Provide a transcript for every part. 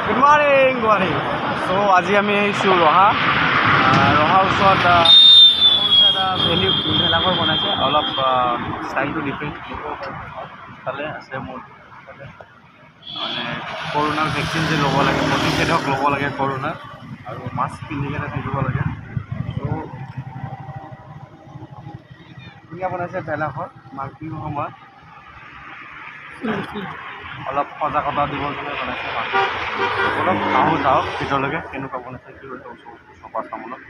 Good morning, morning. So, আজি আমি আহিছোঁ ৰহাৰ ওচৰত এটা ভেলাঘৰ বনাইছে অলপ ষ্টাইলটো ডিফাৰেণ্ট ফালে আছে মোৰ মানে কৰোণাৰ ভেকচিন যে ল'ব লাগে প্ৰতিষেধক ল'ব লাগে কৰোণাৰ আৰু মাস্ক পিন্ধি কেনে থাকিব লাগে চ' ধুনীয়া বনাইছে ভেলাঘৰ মাঘ বিহুৰ সময়ত অলপ সজাগতা দিবৰ কাৰণে বনাইছে অলপ আহোঁ যাওক ভিতৰলৈকে কেনেকুৱা বনাইছে কি হৈছে চপা চামলত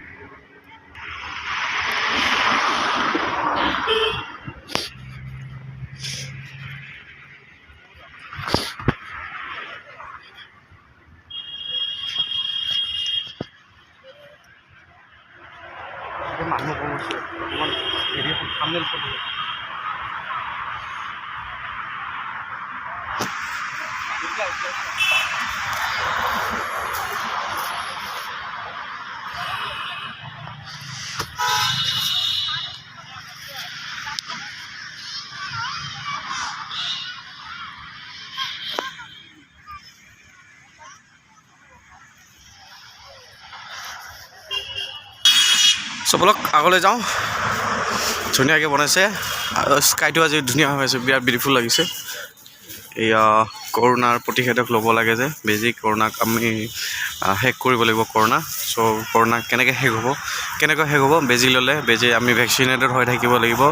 মানুহ কমিছে অকণমান হেৰি সামনে চবলক আগলৈ যাওঁ ধুনীয়াকৈ বনাইছে আৰু স্কাইটো আজি ধুনীয়া হৈ আছে বিৰাট বিউটিফুল লাগিছে এয়া কৰোণাৰ প্ৰতিষেধক ল'ব লাগে যে বেজি কৰোণাক আমি শেষ কৰিব লাগিব কৰোণা চ' কৰোণা কেনেকৈ শেষ হ'ব বেজি ল'লে বেজি আমি ভেকচিনেটেড হৈ থাকিব লাগিব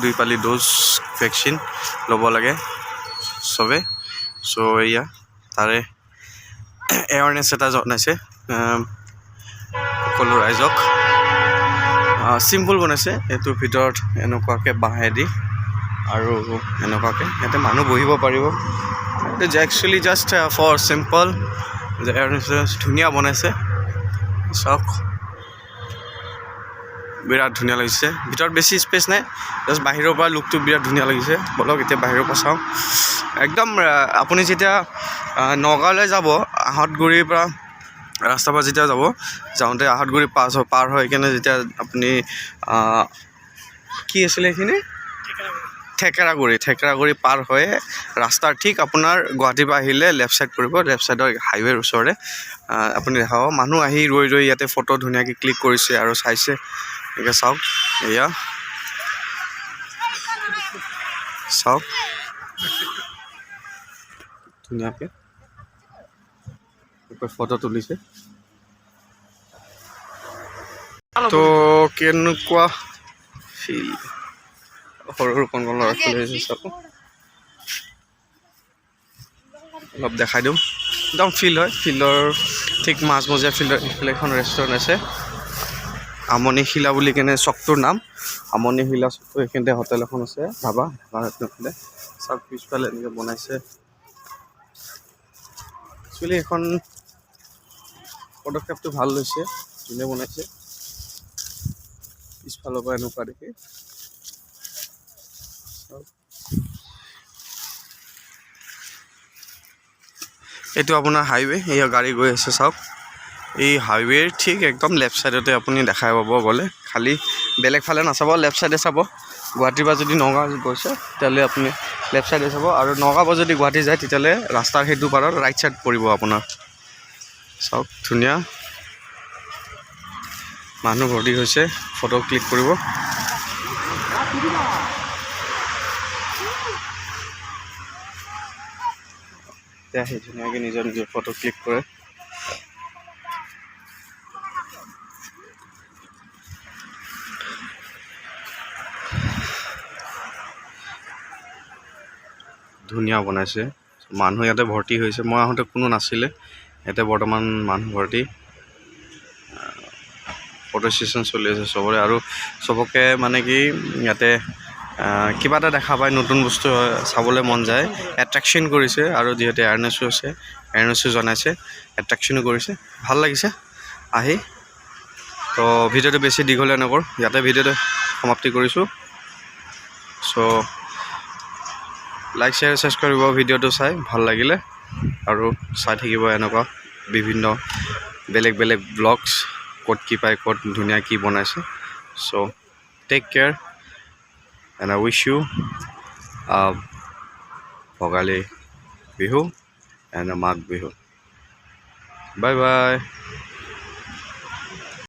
দুই পালি ড'জ ভেকচিন ল'ব লাগে চবে চ' এয়া তাৰে এৱাৰনেছ এটা জনাইছে সকলো ৰাইজক চিম্পুল বনাইছে এইটোৰ ভিতৰত এনেকুৱাকৈ বাঁহেদি আৰু এনেকুৱাকৈ ইয়াতে মানুহ বহিব পাৰিব এইটো একচুৱেলি জাষ্ট ফৰ চিম্পল যে এৱাৰনেছ ধুনীয়া বনাইছে চাওক বিৰাট ধুনীয়া লাগিছে ভিতৰত বেছি স্পেচ নাই জাষ্ট বাহিৰৰ পৰা লুকটো বিৰাট ধুনীয়া লাগিছে বলক এতিয়া বাহিৰৰ পৰা চাওঁ একদম আপুনি যেতিয়া নগাঁৱলৈ যাব আহঁতগুৰিৰ পৰা ৰাস্তাৰ পৰা যেতিয়া যাওঁতে আহঁতগুৰি পাৰ হৈ কেনে যেতিয়া আপুনি কি আছিলে এইখিনি ঠেকেৰাগুৰি পাৰ হৈ ৰাস্তাৰ ঠিক আপোনাৰ গুৱাহাটীৰ পৰা আহিলে লেফ্ট ছাইড পৰিব লেফ্ট ছাইডৰ হাইৱেৰ ওচৰতে আপুনি দেখাব মানুহ আহি ৰৈ ইয়াতে ফটো ধুনীয়াকৈ ক্লিক কৰিছে আৰু চাইছে এনেকৈ চাওক এয়া চাওক ধুনীয়াকৈ ফটো তুলিছে তো কেনেকুৱা ফিল সৰু কণ ল'ৰা ছোৱালী আহিছে চাব অলপ দেখাই দিওঁ একদম ফিল্ড হয় ফিল্ডৰ ঠিক মাজমজিয়া ফিল্ডৰ এইফালে এখন ৰেষ্টুৰেণ্ট আছে আমনিশিলা বুলি কেনে চকটোৰ নাম আমনিশিলা চকটোৰ এইখিনিতে হোটেল এখন আছে ধাবা এইফালে চাওক পিছফালে এনেকৈ বনাইছে একচুৱেলি এখন পদক্ষেপটো ভাল লৈছে ধুনীয়া বনাইছে পিছফালৰ পৰা এনেকুৱা দেখি এইটো আপোনাৰ হাইৱে এয়া গাড়ী গৈ আছে চাওক এই হাইৱেৰ ঠিক একদম লেফ্ট ছাইডতে আপুনি দেখাই পাব গ'লে খালি বেলেগ ফালে নাচাব লেফ্ট ছাইডে চাব গুৱাহাটীৰ পৰা যদি নগাঁও গৈছে তেতিয়াহ'লে আপুনি লেফ্ট ছাইডে চাব আৰু নগাঁৱৰ পৰা যদি গুৱাহাটী যায় তেতিয়াহ'লে ৰাস্তাৰ সেইটো পাৰত ৰাইট ছাইড পৰিব আপোনাৰ চাওক ধুনীয়া মানুহ ভৰ্তি হৈছে ফটো ক্লিক কৰিব আহি ধুনীয়াকৈ নিজৰ ফটো ক্লিক কৰে ধুনীয়া বনাইছে মানুহ ইয়াতে ভৰ্তি হৈছে মই আহোঁতে কোনো নাছিলে ইয়াতে বৰ্তমান মানুহ ভৰ্তি ফটো ছেশ্যন চলি আছে চবৰে আৰু চবকে মানে কি ইয়াতে কিবা এটা দেখা পায় নতুন বস্তু চাবলৈ মন যায় এট্ৰেকশ্যন কৰিছে আৰু যিহেতু এৱাৰনেছো আছে এৱাৰনেছো জনাইছে এট্ৰেকশ্যনো কৰিছে ভাল লাগিছে আহি তো ভিডিঅ'টো বেছি দীঘলীয়া নকৰোঁ ইয়াতে ভিডিঅ'টো সমাপ্তি কৰিছোঁ চ' লাইক শ্বেয়াৰ ছাবস্ক্ৰাইব কৰিব ভিডিঅ'টো চাই ভাল লাগিলে আৰু চাই থাকিব এনেকুৱা বিভিন্ন বেলেগ ব্লগছ ক'ত কি পায় ক'ত ধুনীয়া কি বনাইছে so' take care and I wish you Bhogali Bihu and Magh Bihu bye by